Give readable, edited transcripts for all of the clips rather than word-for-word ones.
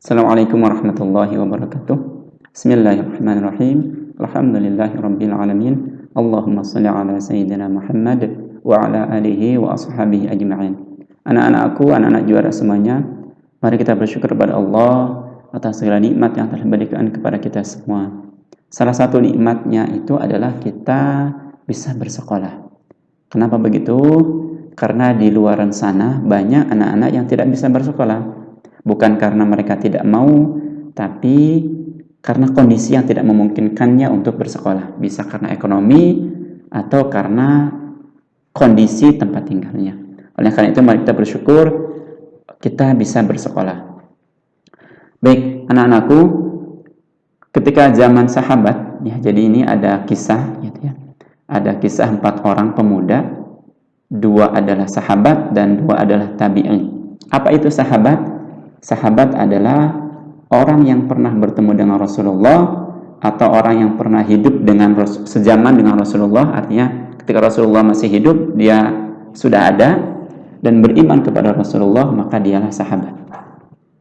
Assalamualaikum warahmatullahi wabarakatuh. Bismillahirrahmanirrahim. Alhamdulillahirabbil alamin. Allahumma shalli ala sayyidina Muhammad wa ala alihi wa ashabihi ajma'in. Anak-anakku, anak-anak juara semuanya, mari kita bersyukur kepada Allah atas segala nikmat yang telah diberikan kepada kita semua. Salah satu nikmatnya itu adalah kita bisa bersekolah. Kenapa begitu? Karena di luaran sana banyak anak-anak yang tidak bisa bersekolah. Bukan karena mereka tidak mau, tapi karena kondisi yang tidak memungkinkannya untuk bersekolah. Bisa karena ekonomi atau karena kondisi tempat tinggalnya. Oleh karena itu mari kita bersyukur kita bisa bersekolah. Baik, anak-anakku, ketika zaman sahabat, ya, jadi ini ada kisah, gitu ya. Ada kisah 4 orang pemuda, 2 adalah sahabat dan 2 adalah tabi'in. Apa itu sahabat? Sahabat adalah orang yang pernah bertemu dengan Rasulullah atau orang yang pernah hidup dengan sejaman dengan Rasulullah. Artinya ketika Rasulullah masih hidup, dia sudah ada dan beriman kepada Rasulullah, maka dialah sahabat.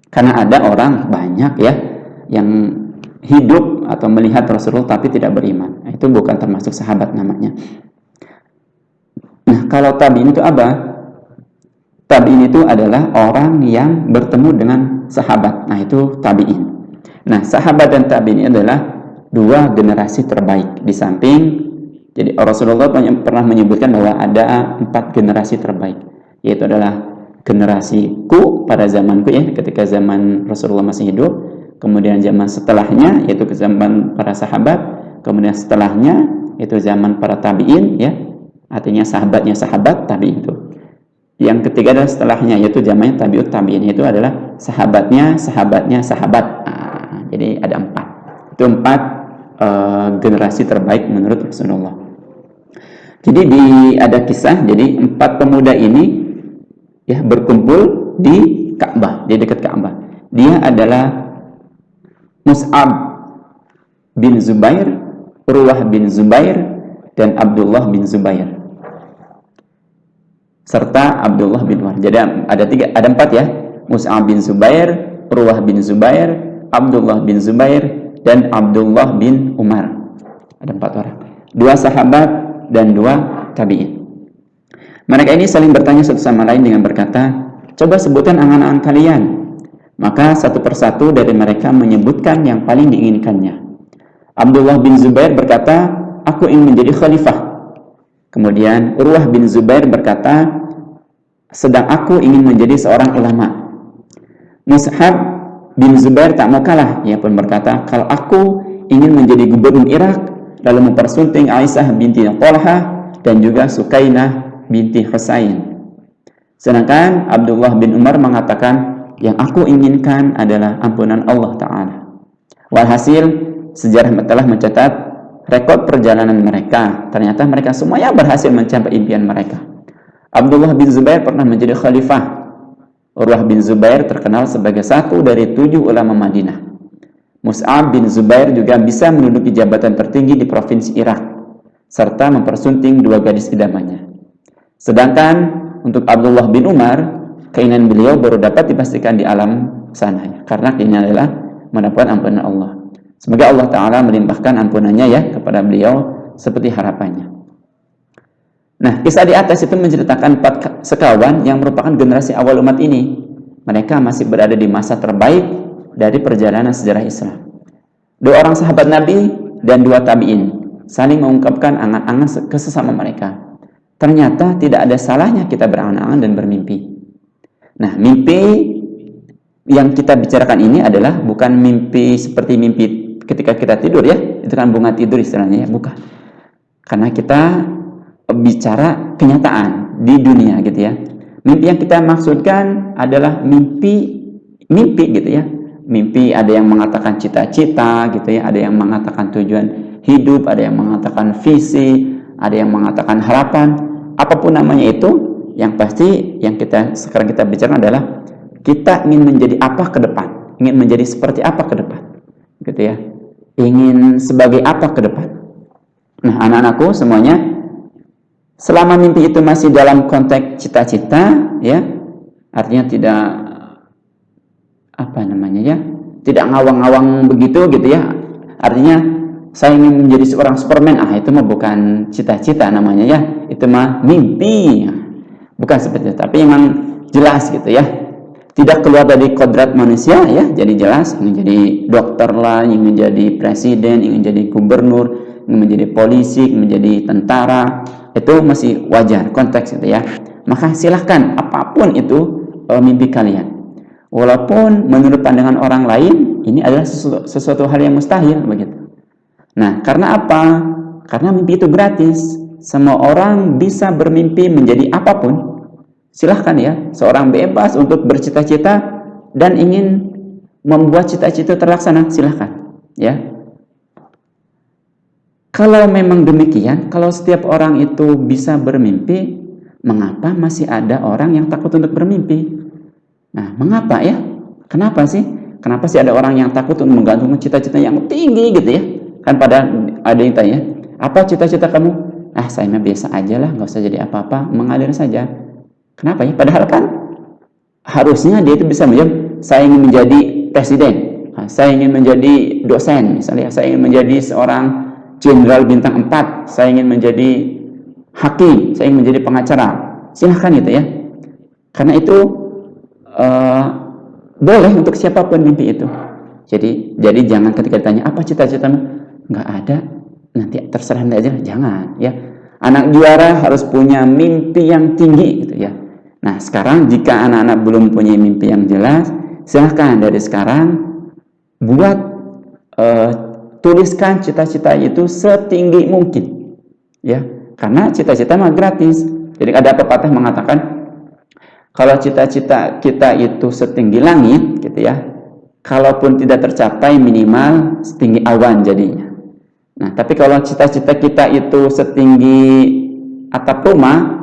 Karena ada orang banyak ya yang hidup atau melihat Rasulullah tapi tidak beriman. Itu bukan termasuk sahabat namanya. Nah, kalau tabi'in itu apa? Tabi'in itu adalah orang yang bertemu dengan sahabat. Nah, itu tabi'in. Nah, sahabat dan tabi'in adalah 2 generasi terbaik. Di samping, jadi Rasulullah pernah menyebutkan bahwa ada 4 generasi terbaik. Yaitu adalah generasiku pada zamanku ya, ketika zaman Rasulullah masih hidup. Kemudian zaman setelahnya, yaitu ke zaman para sahabat. Kemudian setelahnya, yaitu zaman para tabi'in ya. Artinya sahabatnya sahabat, tabi'in itu. Yang ketiga adalah setelahnya, yaitu zamannya tabi'ut tabi'in, itu adalah sahabatnya sahabat. Nah, jadi ada 4. Itu 4 generasi terbaik menurut Rasulullah. Jadi ada kisah, jadi 4 pemuda ini ya berkumpul di Ka'bah, di dekat Ka'bah. Dia adalah Mus'ab bin Zubair, Urwah bin Zubair, dan Abdullah bin Zubair, serta Abdullah bin Umar. Jadi ada 4 ya. Mus'ab bin Zubair, Urwah bin Zubair, Abdullah bin Zubair, dan Abdullah bin Umar. Ada 4 orang. 2 sahabat dan 2 tabi'in. Mereka ini saling bertanya satu sama lain dengan berkata, "Coba sebutkan angan-angan kalian." Maka satu persatu dari mereka menyebutkan yang paling diinginkannya. Abdullah bin Zubair berkata, "Aku ingin menjadi khalifah." Kemudian Urwah bin Zubair berkata, "Sedang aku ingin menjadi seorang ulama." Mus'ab bin Zubair tak mau kalah. Ia pun berkata, "Kalau aku ingin menjadi gubernur Irak, lalu mempersunting Aisyah binti Talha dan juga Sukainah binti Husain." Sedangkan Abdullah bin Umar mengatakan, "Yang aku inginkan adalah ampunan Allah Ta'ala." Walhasil, sejarah telah mencatat rekod perjalanan mereka. Ternyata mereka semuanya berhasil mencapai impian mereka. Abdullah bin Zubair pernah menjadi khalifah. Urwah bin Zubair terkenal sebagai satu dari 7 ulama Madinah. Mus'ab bin Zubair juga bisa menduduki jabatan tertinggi di provinsi Irak, serta mempersunting 2 gadis idamannya. Sedangkan untuk Abdullah bin Umar, keinginan beliau baru dapat dipastikan di alam sana, karena keinginan adalah mendapatkan ampunan Allah. Semoga Allah Ta'ala melimpahkan ampunannya ya kepada beliau seperti harapannya. Nah, kisah di atas itu menceritakan 4 sekawan yang merupakan generasi awal umat ini. Mereka masih berada di masa terbaik dari perjalanan sejarah Islam. 2 orang sahabat Nabi dan 2 tabi'in saling mengungkapkan angan-angan ke sesama mereka. Ternyata tidak ada salahnya kita berangan-angan dan bermimpi. Nah, mimpi yang kita bicarakan ini adalah bukan mimpi seperti mimpi ketika kita tidur ya, itu kan bunga tidur istilahnya ya, bukan. Karena kita bicara kenyataan di dunia gitu ya. Mimpi yang kita maksudkan adalah mimpi gitu ya. Mimpi ada yang mengatakan cita-cita gitu ya, ada yang mengatakan tujuan hidup, ada yang mengatakan visi, ada yang mengatakan harapan. Apapun namanya itu, yang pasti yang sekarang kita bicara adalah kita ingin menjadi apa ke depan, ingin menjadi seperti apa ke depan, gitu ya. Ingin sebagai apa ke depan. Nah, anak-anakku semuanya, selama mimpi itu masih dalam konteks cita-cita, ya, artinya tidak tidak ngawang-ngawang begitu gitu ya. Artinya saya ingin menjadi seorang Superman, itu mah bukan cita-cita namanya ya, itu mah mimpi. Bukan seperti itu, tapi memang jelas gitu ya, tidak keluar dari kodrat manusia ya. Jadi jelas ingin jadi dokter lah, ingin menjadi presiden, ingin jadi gubernur, ingin menjadi polisi, ingin menjadi tentara, itu masih wajar konteks gitu ya. Maka silahkan apapun itu mimpi kalian, walaupun menurut pandangan orang lain ini adalah sesuatu hal yang mustahil begitu. Nah, karena apa? Karena mimpi itu gratis. Semua orang bisa bermimpi menjadi apapun. Silahkan ya, seorang bebas untuk bercita-cita dan ingin membuat cita-cita terlaksana, silahkan ya. Kalau memang demikian, kalau setiap orang itu bisa bermimpi, mengapa masih ada orang yang takut untuk bermimpi? Nah, mengapa ya? Kenapa sih? Kenapa sih ada orang yang takut untuk menggantungkan cita-cita yang tinggi gitu ya? Kan pada ada yang tanya, apa cita-cita kamu? Saya mah biasa aja lah, nggak usah jadi apa-apa, mengalir saja. Kenapa ya? Padahal kan harusnya dia itu bisa menjawab, saya ingin menjadi presiden, saya ingin menjadi dosen, misalnya saya ingin menjadi seorang jenderal bintang 4, saya ingin menjadi hakim, saya ingin menjadi pengacara. Silahkan gitu ya. Karena itu boleh untuk siapapun mimpi itu. Jadi jangan ketika ditanya apa cita-citamu, nggak ada, nanti terserah Anda aja, jangan ya. Anak juara harus punya mimpi yang tinggi gitu ya. Nah, sekarang jika anak-anak belum punya mimpi yang jelas, silahkan dari sekarang buat tuliskan cita-cita itu setinggi mungkin ya, karena cita-cita mah gratis. Jadi ada pepatah mengatakan, kalau cita-cita kita itu setinggi langit gitu ya, kalaupun tidak tercapai minimal setinggi awan jadinya. Nah, tapi kalau cita-cita kita itu setinggi atap rumah,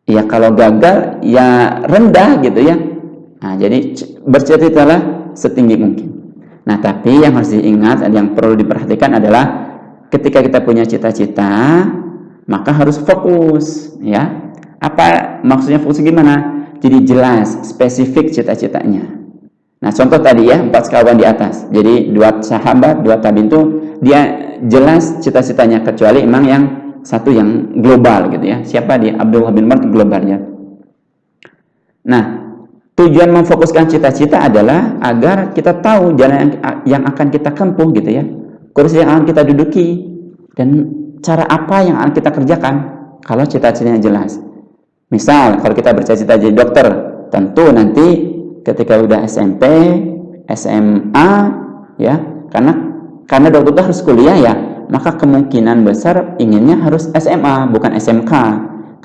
ya kalau gagal ya rendah gitu ya. Nah, jadi bercita-citalah setinggi mungkin. Nah, tapi yang harus diingat, yang perlu diperhatikan adalah ketika kita punya cita-cita, maka harus fokus ya. Apa maksudnya fokus gimana? Jadi jelas, spesifik cita-citanya. Nah, contoh tadi ya, 4 sekawan di atas. Jadi 2 sahabat, 2 tabi'in itu dia jelas cita-citanya, kecuali emang yang satu yang global gitu ya. Siapa dia? Abdullah bin Umar, global ya. Nah, tujuan memfokuskan cita-cita adalah agar kita tahu jalan yang akan kita tempuh gitu ya, kursi yang akan kita duduki, dan cara apa yang akan kita kerjakan kalau cita-citanya jelas. Misal kalau kita bercita-cita jadi dokter, tentu nanti ketika udah SMP, SMA ya, karena dokter itu harus kuliah ya, maka kemungkinan besar inginnya harus SMA bukan SMK,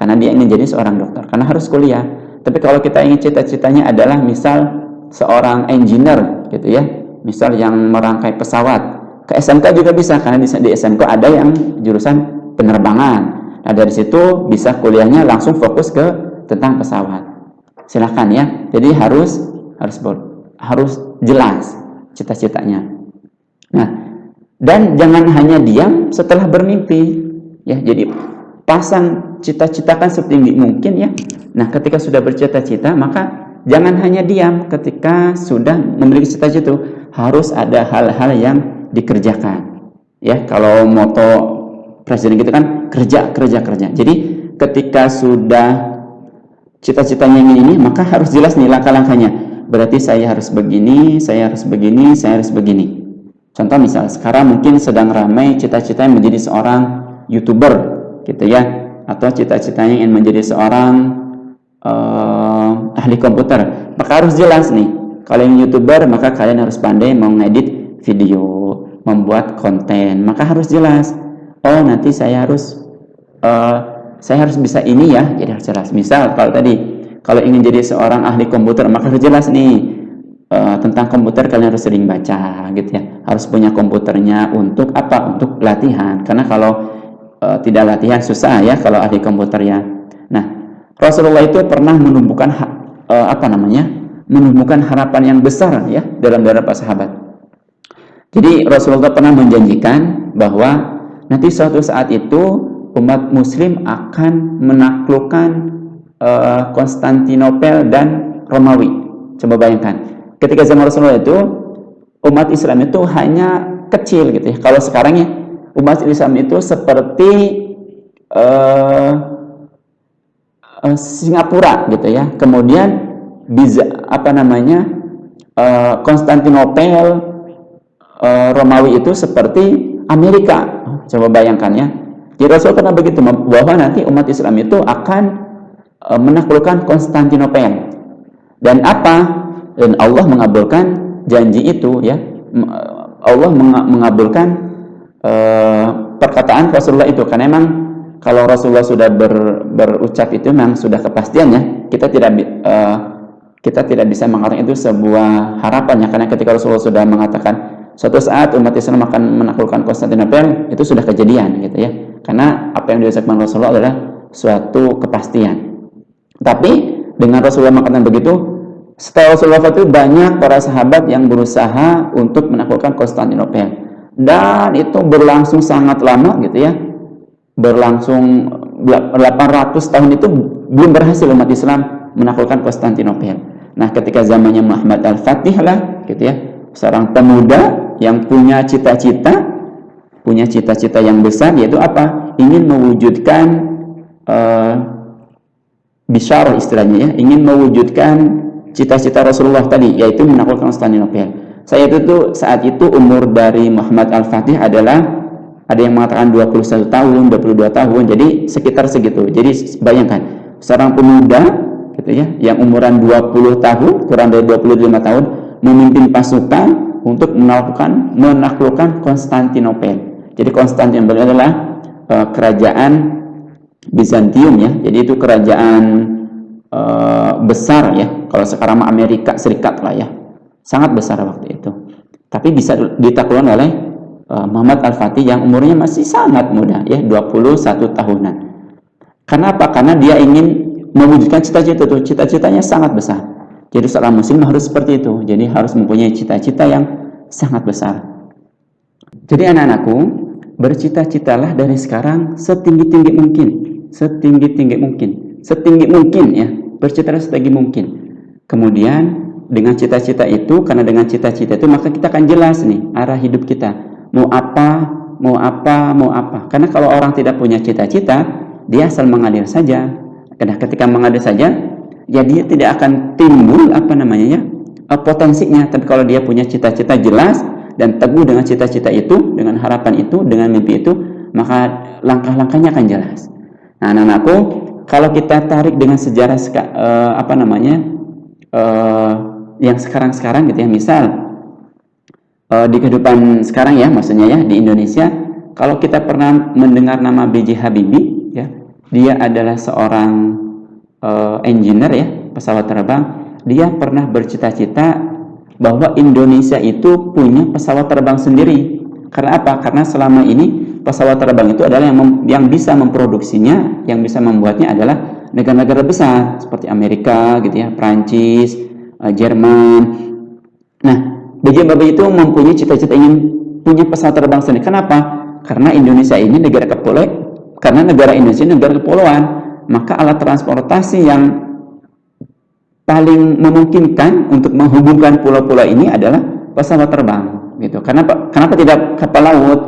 karena dia ingin jadi seorang dokter, karena harus kuliah. Tapi kalau kita ingin cita-citanya adalah misal seorang engineer gitu ya, misal yang merangkai pesawat, ke SMK juga bisa, karena di SMK ada yang jurusan penerbangan. Nah, dari situ bisa kuliahnya langsung fokus ke tentang pesawat. Silahkan ya. Jadi harus jelas cita-citanya. Nah, dan jangan hanya diam setelah bermimpi ya. Jadi pasang cita-citakan setinggi mungkin ya. Nah, ketika sudah bercita-cita, maka jangan hanya diam. Ketika sudah memiliki cita-cita, harus ada hal-hal yang dikerjakan ya. Kalau moto presiden gitu kan, kerja. Jadi ketika sudah cita-citanya ini, maka harus jelas nih langkah-langkahnya. Berarti saya harus begini, saya harus begini, saya harus begini. Contoh misal sekarang mungkin sedang ramai cita-citanya menjadi seorang YouTuber gitu ya, atau cita-citanya ingin menjadi seorang ahli komputer. Maka harus jelas nih, kalau yang YouTuber maka kalian harus pandai mengedit video, membuat konten. Maka harus jelas, oh nanti saya harus bisa ini ya, jadi harus jelas. Misal kalau ingin jadi seorang ahli komputer, maka harus jelas nih tentang komputer, kalian harus sering baca gitu ya, harus punya komputernya untuk apa? Untuk latihan, karena kalau tidak latihan susah ya kalau ahli komputer ya. Nah, Rasulullah itu pernah menumbuhkan menumbuhkan harapan yang besar ya dalam para sahabat. Jadi Rasulullah pernah menjanjikan bahwa nanti suatu saat itu umat muslim akan menaklukkan Konstantinopel dan Romawi. Coba bayangkan, ketika zaman Rasulullah itu umat Islam itu hanya kecil gitu ya. Kalau sekarang ya umat Islam itu seperti Singapura gitu ya. Kemudian Konstantinopel, Romawi itu seperti Amerika. Coba bayangkan ya. Jadi Rasul pernah begitu bahwa nanti umat Islam itu akan menaklukkan Konstantinopel. Dan apa? Dan Allah mengabulkan janji itu ya. Allah mengabulkan perkataan Rasulullah itu, karena memang kalau Rasulullah sudah berucap itu memang sudah kepastiannya. Kita tidak bisa mengatakan itu sebuah harapannya, karena ketika Rasulullah sudah mengatakan suatu saat umat Islam akan menaklukkan Konstantinopel, itu sudah kejadian gitu ya. Karena apa yang diucapkan Rasulullah adalah suatu kepastian. Tapi dengan Rasulullah mengatakan begitu, setelah Rasulullah itu banyak para sahabat yang berusaha untuk menaklukkan Konstantinopel, dan itu berlangsung sangat lama gitu ya. Berlangsung 800 tahun itu belum berhasil umat Islam menaklukkan Konstantinopel. Nah, ketika zamannya Muhammad Al-Fatih lah gitu ya, seorang pemuda yang punya cita-cita yang besar, yaitu apa? Ingin mewujudkan bisyarah istilahnya ya, ingin mewujudkan cita-cita Rasulullah tadi, yaitu menaklukkan Konstantinopel. Saat itu umur dari Muhammad Al-Fatih adalah, ada yang mengatakan 21 tahun, 22 tahun, jadi sekitar segitu. Jadi bayangkan, seorang pemuda gitu ya, yang umuran 20 tahun, kurang dari 25 tahun, memimpin pasukan untuk menaklukkan Konstantinopel. Jadi Konstantinopel adalah kerajaan Bizantium ya. Jadi itu kerajaan besar ya. Kalau sekarang Amerika Serikat lah ya. Sangat besar waktu itu. Tapi bisa ditaklukkan oleh Muhammad Al-Fatih yang umurnya masih sangat muda ya, 21 tahunan. Kenapa? Karena dia ingin mewujudkan cita-cita itu. Cita-citanya sangat besar. Jadi seorang muslim harus seperti itu. Jadi harus mempunyai cita-cita yang sangat besar. Jadi anak-anakku, bercita-citalah dari sekarang setinggi-tinggi mungkin. Setinggi mungkin ya. Bercita-cita setinggi mungkin. Kemudian dengan cita-cita itu, karena dengan cita-cita itu maka kita akan jelas nih arah hidup kita. Mau apa. Karena kalau orang tidak punya cita-cita, dia asal mengalir saja. Karena ketika mengalir saja, ya dia tidak akan timbul potensinya. Tapi kalau dia punya cita-cita jelas dan teguh dengan cita-cita itu, dengan harapan itu, dengan mimpi itu, maka langkah-langkahnya akan jelas. Nah, anak-anakku, kalau kita tarik dengan sejarah yang sekarang-sekarang gitu ya, misal di kehidupan sekarang ya, maksudnya ya di Indonesia, kalau kita pernah mendengar nama B.J. Habibie ya, dia adalah seorang engineer ya, pesawat terbang. Dia pernah bercita-cita bahwa Indonesia itu punya pesawat terbang sendiri. Karena apa? Karena selama ini pesawat terbang itu adalah yang bisa memproduksinya, yang bisa membuatnya adalah negara-negara besar seperti Amerika gitu ya, Prancis, Jerman. Nah, B.J. Habibie itu mempunyai cita-cita ingin punya pesawat terbang sendiri. Kenapa? Karena Indonesia ini negara kepulauan, maka alat transportasi yang paling memungkinkan untuk menghubungkan pulau-pulau ini adalah pesawat terbang, gitu. Kenapa tidak kapal laut?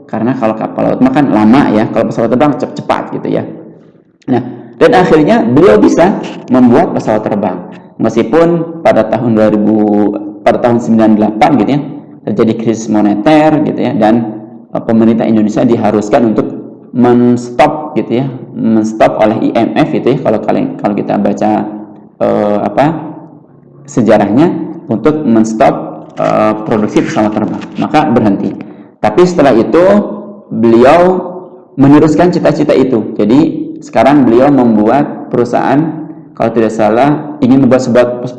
Karena kalau kapal laut makan lama ya, kalau pesawat terbang cepat gitu ya. Nah, dan akhirnya beliau bisa membuat pesawat terbang, meskipun pada tahun 98 gitu ya terjadi krisis moneter gitu ya, dan pemerintah Indonesia diharuskan untuk menstop gitu ya, oleh IMF gitu ya, kalau kita baca sejarahnya, untuk menstop produksi pesawat terbang, maka berhenti. Tapi setelah itu beliau meneruskan cita-cita itu. Jadi sekarang beliau membuat perusahaan, kalau tidak salah ingin membuat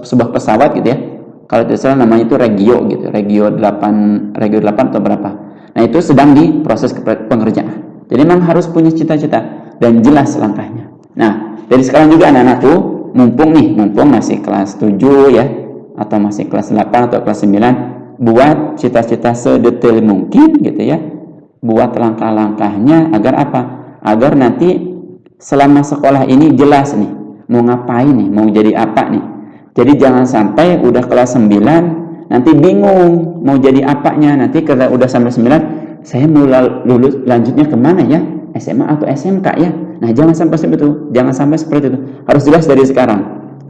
sebuah pesawat gitu ya, kalau tidak salah namanya itu Regio 8 atau berapa. Nah, itu sedang diproses pengerjaan. Jadi memang harus punya cita-cita dan jelas langkahnya. Nah, dari sekarang juga anak-anakku, mumpung masih kelas 7 ya, atau masih kelas 8 atau kelas 9, buat cita-cita sedetail mungkin gitu ya. Buat langkah-langkahnya agar apa? Agar nanti selama sekolah ini jelas nih, mau ngapain nih, mau jadi apa nih. Jadi jangan sampai udah kelas 9 nanti bingung mau jadi apanya. Nanti kalau udah sampai 9, saya mau lulus lanjutnya kemana ya, SMA atau SMK ya. Nah, jangan sampai seperti itu, jangan sampai seperti itu. Harus jelas dari sekarang.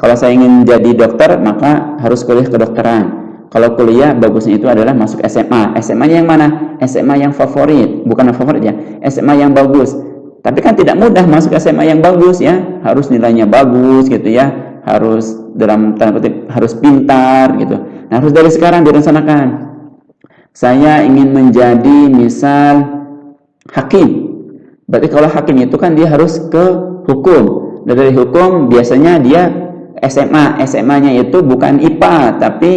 Kalau saya ingin jadi dokter, maka harus kuliah kedokteran. Kalau kuliah, bagusnya itu adalah masuk SMA. SMA-nya yang mana? SMA yang favorit, bukan favorit ya, SMA yang bagus. Tapi kan tidak mudah masuk SMA yang bagus ya, harus nilainya bagus gitu ya, harus dalam tanda kutip harus pintar gitu. Nah, harus dari sekarang direncanakan. Saya ingin menjadi misal hakim. Berarti kalau hakim itu kan dia harus ke hukum. Dan dari hukum biasanya dia SMA. SMA-nya itu bukan IPA tapi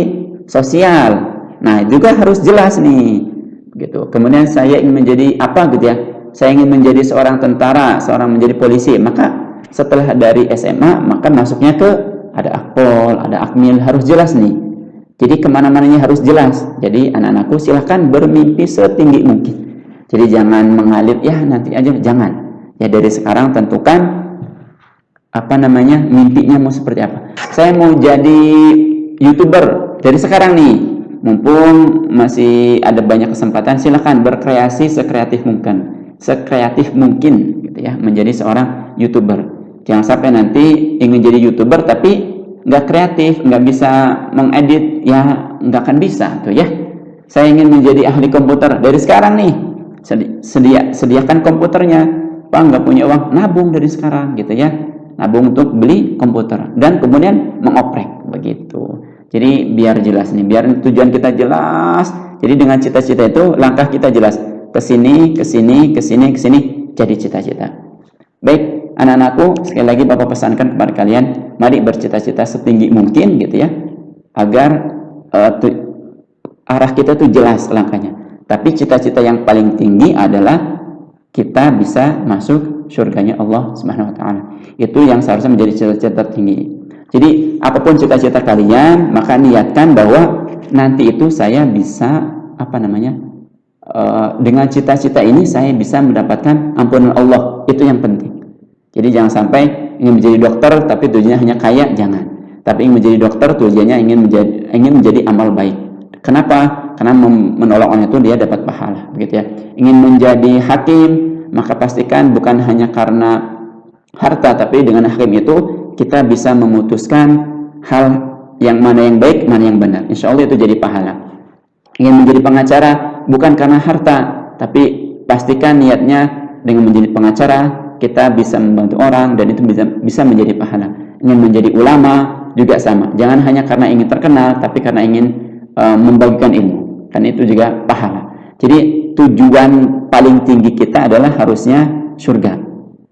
sosial. Nah, juga harus jelas nih. Gitu. Kemudian saya ingin menjadi apa gitu ya? Saya ingin menjadi seorang tentara, seorang menjadi polisi. Maka setelah dari SMA, maka masuknya ke ada akpol, ada akmil, harus jelas nih. Jadi kemana-mananya harus jelas. Jadi anak-anakku silahkan bermimpi setinggi mungkin. Jadi jangan mengalir, ya nanti aja, jangan. Ya dari sekarang tentukan mimpinya mau seperti apa. Saya mau jadi YouTuber dari sekarang nih. Mumpung masih ada banyak kesempatan, silahkan berkreasi sekreatif mungkin gitu ya, menjadi seorang YouTuber. Jangan sampai nanti ingin jadi YouTuber tapi nggak kreatif, nggak bisa mengedit, ya nggak akan bisa tuh ya. Saya ingin menjadi ahli komputer dari sekarang nih. Sediakan komputernya. Pak nggak punya uang, nabung dari sekarang gitu ya. Nabung untuk beli komputer dan kemudian mengoprek begitu. Jadi biar jelas nih, biar tujuan kita jelas. Jadi dengan cita-cita itu langkah kita jelas. Kesini, jadi cita-cita. Baik, anak-anakku, sekali lagi Bapak pesankan kepada kalian, mari bercita-cita setinggi mungkin gitu ya, agar arah kita tuh jelas langkahnya. Tapi cita-cita yang paling tinggi adalah kita bisa masuk surganya Allah Subhanahu wa taala. Itu yang seharusnya menjadi cita-cita tertinggi. Jadi apapun cita-cita kalian, maka niatkan bahwa nanti itu saya bisa dengan cita-cita ini saya bisa mendapatkan ampunan Allah. Itu yang penting. Jadi jangan sampai ingin menjadi dokter tapi tujuannya hanya kaya, jangan. Tapi ingin menjadi dokter tujuannya ingin menjadi amal baik. Kenapa? Karena menolong orang itu dia dapat pahala, begitu ya. Ingin menjadi hakim, maka pastikan bukan hanya karena harta, tapi dengan hakim itu kita bisa memutuskan hal yang mana yang baik, mana yang benar. Insya Allah itu jadi pahala. Ingin menjadi pengacara bukan karena harta, tapi pastikan niatnya dengan menjadi pengacara kita bisa membantu orang dan itu bisa menjadi pahala. Ingin menjadi ulama juga sama. Jangan hanya karena ingin terkenal, tapi karena ingin membagikan ilmu. Dan itu juga pahala. Jadi tujuan paling tinggi kita adalah harusnya surga.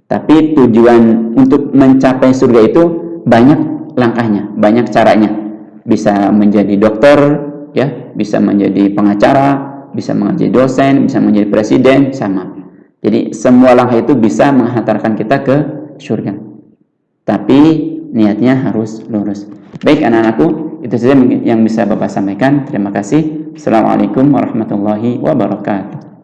Tapi tujuan untuk mencapai surga itu banyak langkahnya, banyak caranya. Bisa menjadi dokter, ya, bisa menjadi pengacara, bisa menjadi dosen, bisa menjadi presiden, sama. Jadi semua langkah itu bisa menghantarkan kita ke surga. Tapi niatnya harus lurus. Baik anak-anakku, itu saja yang bisa Bapak sampaikan. Terima kasih. Assalamualaikum warahmatullahi wabarakatuh.